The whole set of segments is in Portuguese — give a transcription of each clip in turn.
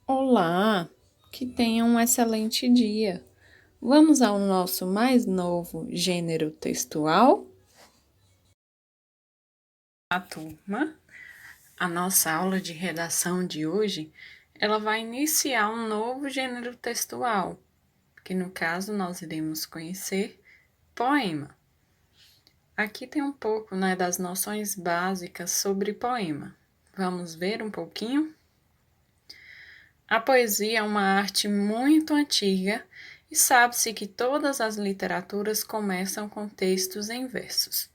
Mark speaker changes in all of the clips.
Speaker 1: Olá, que tenha um excelente dia. Vamos ao nosso mais novo gênero textual? A turma, a nossa aula de redação de hoje, ela vai iniciar um novo gênero textual, que no caso nós iremos conhecer poema. Aqui tem um pouco, das noções básicas sobre poema. Vamos ver um pouquinho? A poesia é uma arte muito antiga e sabe-se que todas as literaturas começam com textos em versos.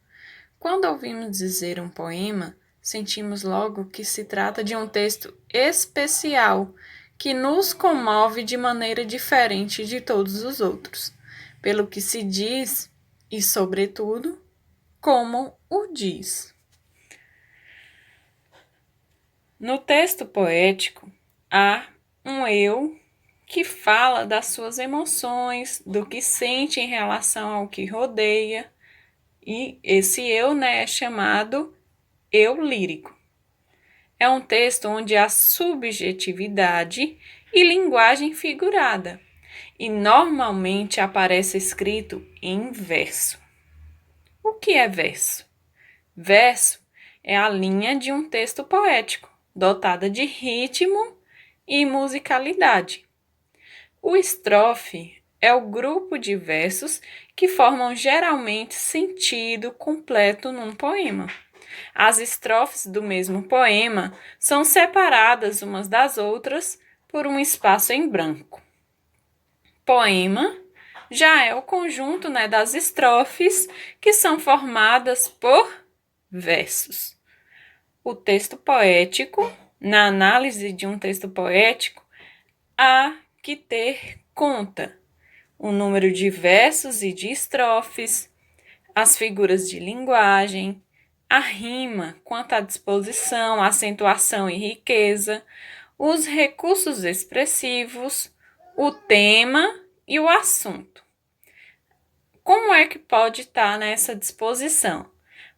Speaker 1: Quando ouvimos dizer um poema, sentimos logo que se trata de um texto especial que nos comove de maneira diferente de todos os outros, pelo que se diz e, sobretudo, como o diz. No texto poético, há um eu que fala das suas emoções, do que sente em relação ao que rodeia, e esse eu, é chamado eu lírico. É um texto onde há subjetividade e linguagem figurada, e normalmente aparece escrito em verso. O que é verso? Verso é a linha de um texto poético, dotada de ritmo e musicalidade. O estrofe é o grupo de versos que formam geralmente sentido completo num poema. As estrofes do mesmo poema são separadas umas das outras por um espaço em branco. Poema já é o conjunto, das estrofes que são formadas por versos. O texto poético, na análise de um texto poético, há que ter conta o número de versos e de estrofes, as figuras de linguagem, a rima quanto à disposição, acentuação e riqueza, os recursos expressivos, o tema e o assunto. Como é que pode estar nessa disposição?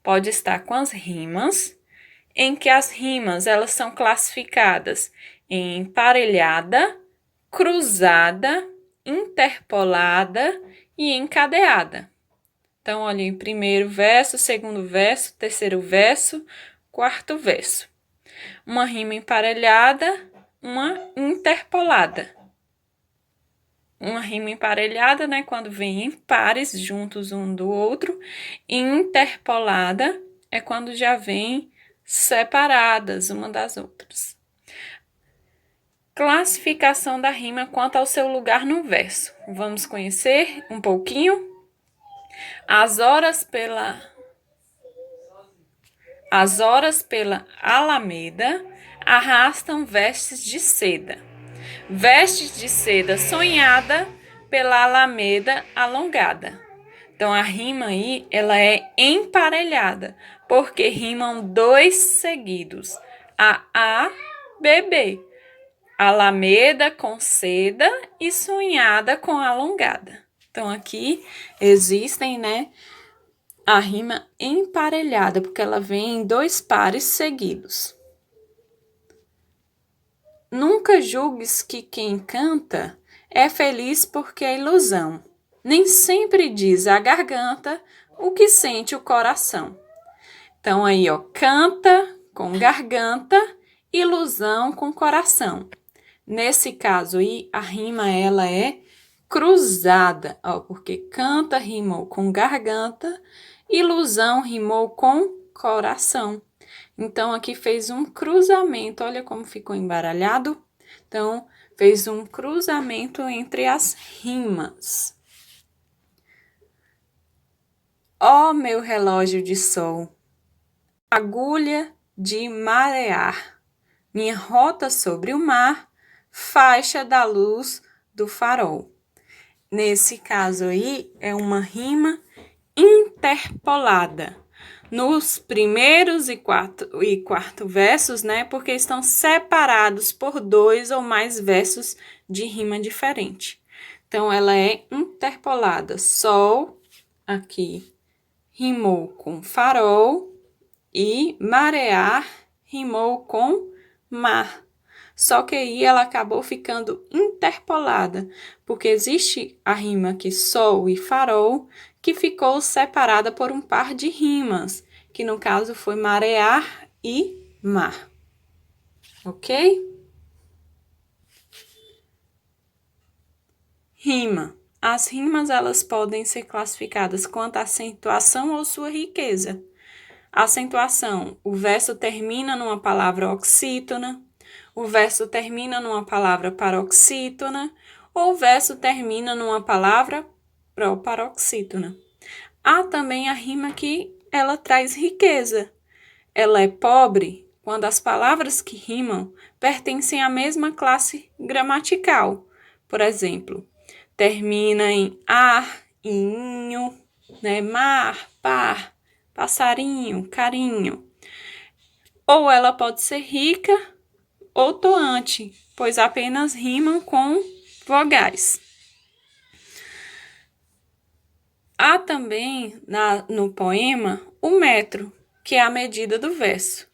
Speaker 1: Pode estar com as rimas, em que as rimas elas são classificadas em emparelhada, cruzada, interpolada e encadeada. Então, olha aí, primeiro verso, segundo verso, terceiro verso, quarto verso. Uma rima emparelhada, uma interpolada. Uma rima emparelhada, quando vem em pares, juntos um do outro, e interpolada é quando já vem separadas uma das outras. Classificação da rima quanto ao seu lugar no verso. Vamos conhecer um pouquinho? As horas pela alameda arrastam vestes de seda. Vestes de seda sonhada pela alameda alongada. Então, a rima aí, ela é emparelhada, porque rimam dois seguidos. A, B, B. Alameda com seda e sonhada com alongada. Então, aqui existem, a rima emparelhada, porque ela vem em dois pares seguidos. Nunca julgues que quem canta é feliz porque é ilusão. Nem sempre diz a garganta o que sente o coração. Então, aí, canta com garganta, ilusão com coração. Nesse caso aí, a rima ela é cruzada, porque canta rimou com garganta, ilusão rimou com coração. Então, aqui fez um cruzamento, olha como ficou embaralhado. Então, fez um cruzamento entre as rimas. Ó meu relógio de sol, agulha de marear, minha rota sobre o mar, faixa da luz do farol. Nesse caso aí, é uma rima interpolada nos primeiros e quarto versos, porque estão separados por dois ou mais versos de rima diferente. Então, ela é interpolada. Sol, aqui, rimou com farol e marear rimou com mar. só que aí ela acabou ficando interpolada, porque existe a rima aqui sol e farol, que ficou separada por um par de rimas, que no caso foi marear e mar. Ok? Rima. As rimas elas podem ser classificadas quanto à acentuação ou sua riqueza. Acentuação: o verso termina numa palavra oxítona, o verso termina numa palavra paroxítona, ou o verso termina numa palavra proparoxítona. Há também a rima que ela traz riqueza. Ela é pobre quando as palavras que rimam pertencem à mesma classe gramatical. Por exemplo, termina em ar, inho, né? Mar, par, passarinho, carinho. Ou ela pode ser rica ou toante, pois apenas rimam com vogais. Há também no poema o metro, que é a medida do verso,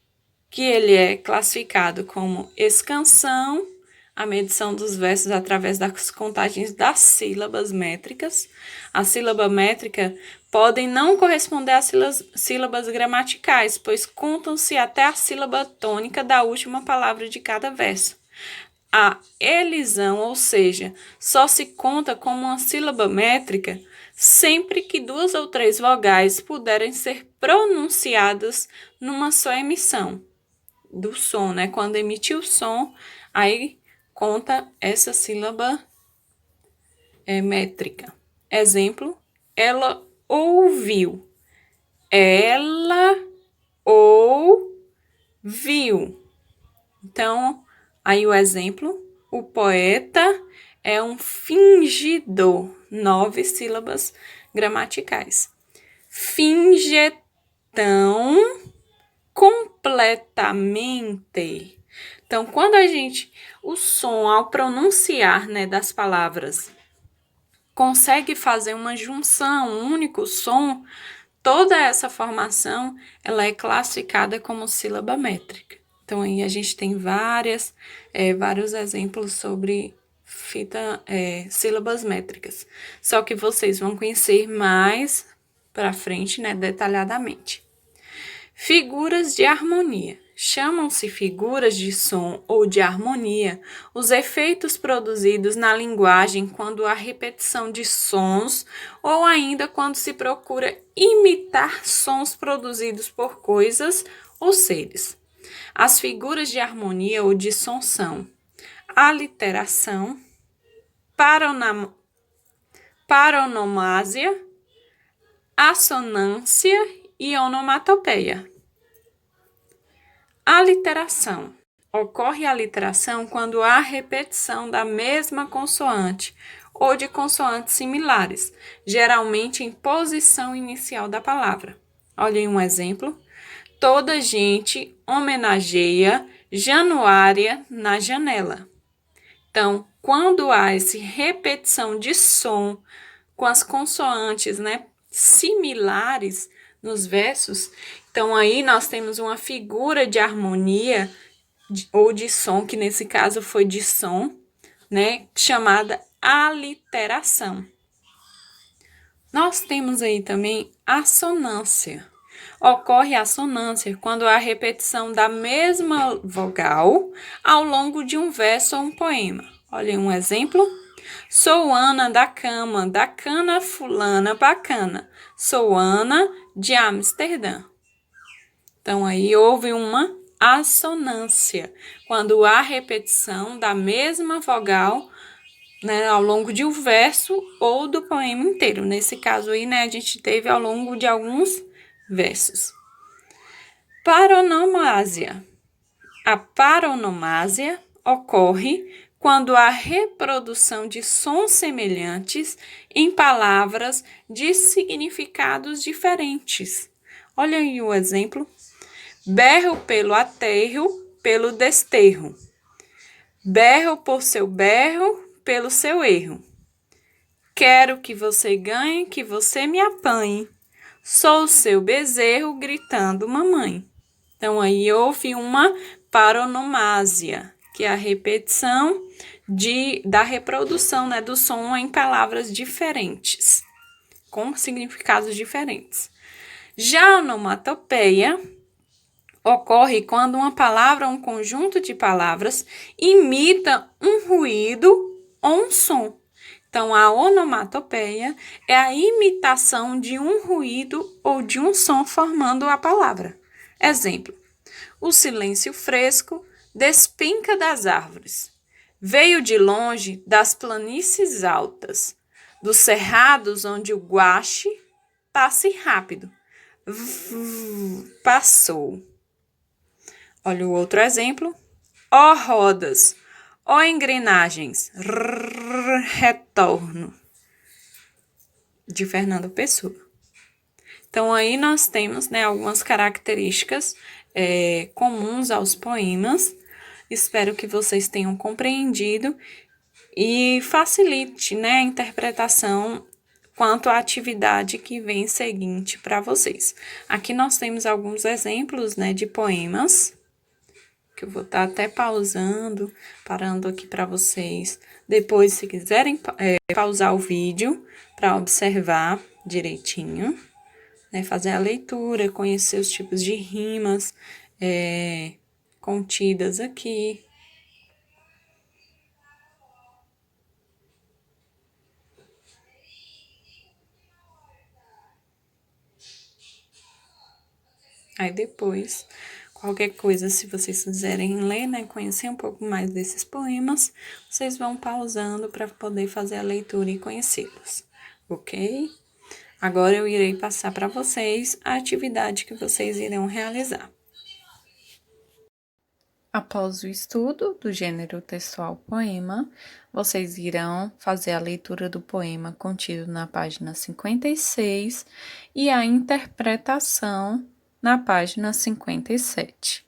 Speaker 1: que ele é classificado como escansão, a medição dos versos através das contagens das sílabas métricas. A sílaba métrica podem não corresponder às sílabas gramaticais, pois contam-se até a sílaba tônica da última palavra de cada verso. A elisão, ou seja, só se conta como uma sílaba métrica sempre que 2 ou 3 vogais puderem ser pronunciadas numa só emissão do som, né? Quando emitir o som, aí conta essa sílaba métrica. Exemplo, ela ouviu. Ela ouviu. Então, aí o exemplo, o poeta é um fingidor. 9 sílabas gramaticais. Fingetão completamente. Então, quando o som ao pronunciar, né, das palavras, consegue fazer uma junção, um único som, toda essa formação, ela é classificada como sílaba métrica. Então, aí a gente tem vários exemplos sobre sílabas métricas. Só que vocês vão conhecer mais para frente, né, detalhadamente. Figuras de harmonia. Chamam-se figuras de som ou de harmonia os efeitos produzidos na linguagem quando há repetição de sons ou ainda quando se procura imitar sons produzidos por coisas ou seres. As figuras de harmonia ou de som são aliteração, paronomásia, assonância e onomatopeia. Aliteração. Ocorre a aliteração quando há repetição da mesma consoante ou de consoantes similares, geralmente em posição inicial da palavra. Olhem um exemplo. Toda gente homenageia Januária na janela. Então, quando há essa repetição de som com as consoantes, né, similares nos versos, então aí nós temos uma figura de harmonia ou de som, que nesse caso foi de som, né, chamada aliteração. Nós temos aí também assonância. Ocorre a assonância quando há repetição da mesma vogal ao longo de um verso ou um poema. Olhem um exemplo. Sou Ana da cama, da cana fulana bacana. Sou Ana de Amsterdã. Então, aí houve uma assonância, quando há repetição da mesma vogal, né, ao longo de um verso ou do poema inteiro. Nesse caso aí, né, a gente teve ao longo de alguns versos. Paronomásia. A paronomásia ocorre quando há reprodução de sons semelhantes em palavras de significados diferentes. Olha aí o exemplo. Berro pelo aterro, pelo desterro. Berro por seu berro, pelo seu erro. Quero que você ganhe, que você me apanhe. Sou o seu bezerro gritando mamãe. Então, aí houve uma paronomásia, que é a repetição da reprodução, né, do som em palavras diferentes, com significados diferentes. Já a onomatopeia ocorre quando uma palavra ou um conjunto de palavras imita um ruído ou um som. Então, a onomatopeia é a imitação de um ruído ou de um som formando a palavra. Exemplo: o silêncio fresco despenca das árvores. Veio de longe das planícies altas, dos cerrados onde o guache passe rápido. Passou. Olha o outro exemplo. Ó rodas, ó engrenagens, retorno. De Fernando Pessoa. Então, aí nós temos, né, algumas características comuns aos poemas. Espero que vocês tenham compreendido e facilite, né, a interpretação quanto à atividade que vem seguinte para vocês. Aqui nós temos alguns exemplos, né, de poemas, que eu vou estar até pausando, parando aqui para vocês. Depois, se quiserem pausar o vídeo para observar direitinho, né, fazer a leitura, conhecer os tipos de rimas contidas aqui. Aí depois, qualquer coisa, se vocês quiserem ler, né, conhecer um pouco mais desses poemas, vocês vão pausando para poder fazer a leitura e conhecê-los, ok? Agora eu irei passar para vocês a atividade que vocês irão realizar. Após o estudo do gênero textual poema, vocês irão fazer a leitura do poema contido na página 56 e a interpretação na página 57.